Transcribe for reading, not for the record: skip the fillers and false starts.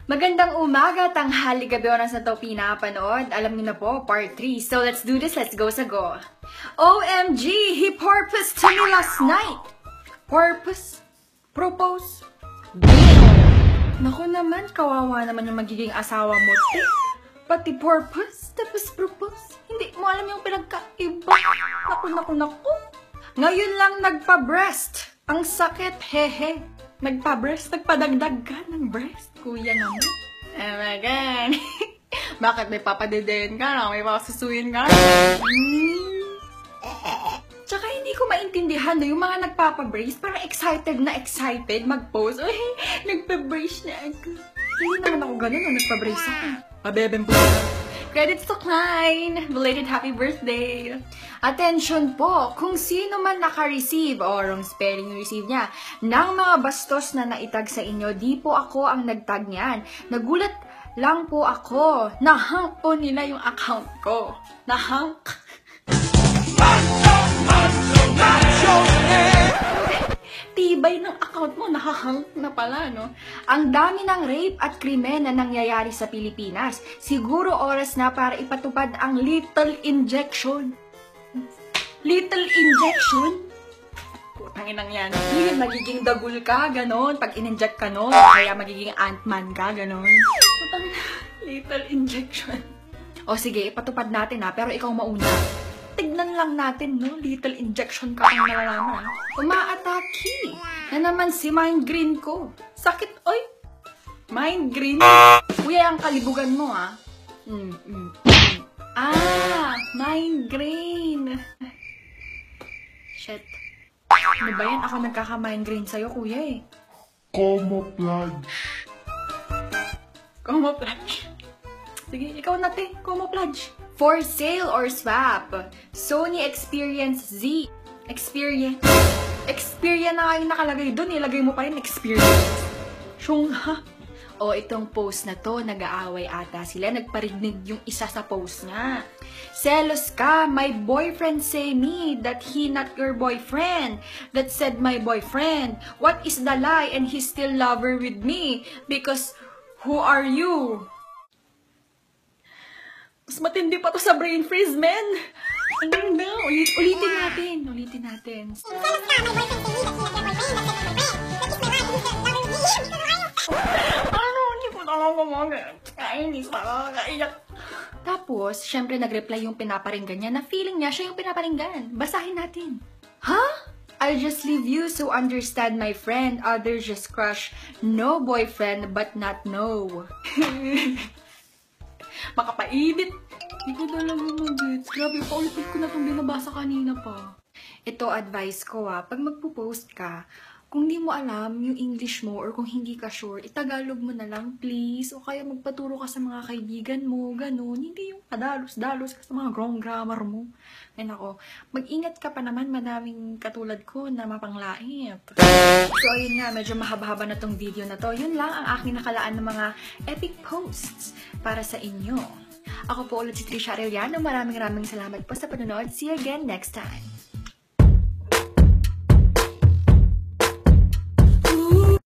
Magandang umaga, tanghali, gabi, oras na to pinapanood. Alam niyo na po, part 3. So let's do this, let's go sa go. OMG, he proposed to me last night. Purpose? Propose? Naku naman, kawawa naman yung magiging asawa mo, te. Pati purpose, tapos propose. Hindi mo alam yung pinagkaiba. Naku. Ngayon lang nagpa-breast. Ang sakit, hehe. Nagpa-breast, nagpadagdag ka ng breast, kuya naman. Oh my God. Bakit may papadedein ka na? May papasusuyin ka na? Tsaka hindi ko maintindihan no, yung mga nagpapabrace, parang excited mag-post. Uy, nagpa-brace na ako. Hindi naman ako ganun no, nagpa-brace ako. Pabebem po. Credits to Klein! Belated happy birthday! Attention po! Kung sino man naka-receive, o wrong spelling yung receive niya, ng mga bastos na naitag sa inyo, di po ako ang nagtag niyan. Nagulat lang po ako. Nahunk po nila yung account ko. Nahunk. Tibay ng account mo, nahahunk na pala, no? Ang dami ng rape at krimen na nangyayari sa Pilipinas. Siguro oras na para ipatupad ang lethal injection. Lethal injection? Putangin lang yan. Hindi magiging dagul ka, ganon. Pag in-inject ka, no? Kaya magiging Ant-Man ka, ganon. Putangin, lethal injection. O sige, ipatupad natin ha, pero ikaw mauna. Tignan lang natin, no? Little injection ka ang nalalaman. Umaatake na naman si Mind Green ko. Sakit, oy! Mind Green? Kuya, ang kalibugan mo, ah. Mind Green. Shit. Ano ba yan? Ako nagkaka-mind green sa'yo, kuya, eh. Camouflage. Camouflage. Sige, ikaw natin. Camouflage. For sale or swap? Sony Experience Z. Experience na nga yung nakalagay doon. Ilagay mo pa rin experience. Syungha. O, itong post na to, nag-aaway ata sila. Nagparinig yung isa sa post niya. Selos ka, my boyfriend say me that he not your boyfriend. That said my boyfriend. What is the lie and he still love her with me? Because who are you? Mas matindi pa to sa brain freeze, men! Ano na? Ulitin natin. Ano? Hindi ko talaga kainis pa. Tapos, syempre nag-reply yung pinaparinggan niya na feeling niya siya yung pinaparinggan. Basahin natin. Huh? I just leave you so understand my friend. Others just crush. No boyfriend but not no. Makapainit. Hindi ko talaga mag-gets. Grabe, paulit ko na itong binabasa kanina pa. Ito advice ko pag magpo-post ka, kung di mo alam yung English mo or kung hindi ka sure, itagalog mo na lang, please. O kaya magpaturo ka sa mga kaibigan mo, ganun. Hindi yung padalos-dalos ka sa mga wrong grammar mo. Ay nako, mag-ingat ka pa naman, madaming katulad ko na mapanglait. So ayun nga, medyo mahaba-haba na tong video na to. Yun lang ang aking nakalaan ng mga epic posts para sa inyo. Ako po ulit si Trisha Arellano. Maraming salamat po sa panonood. See you again next time.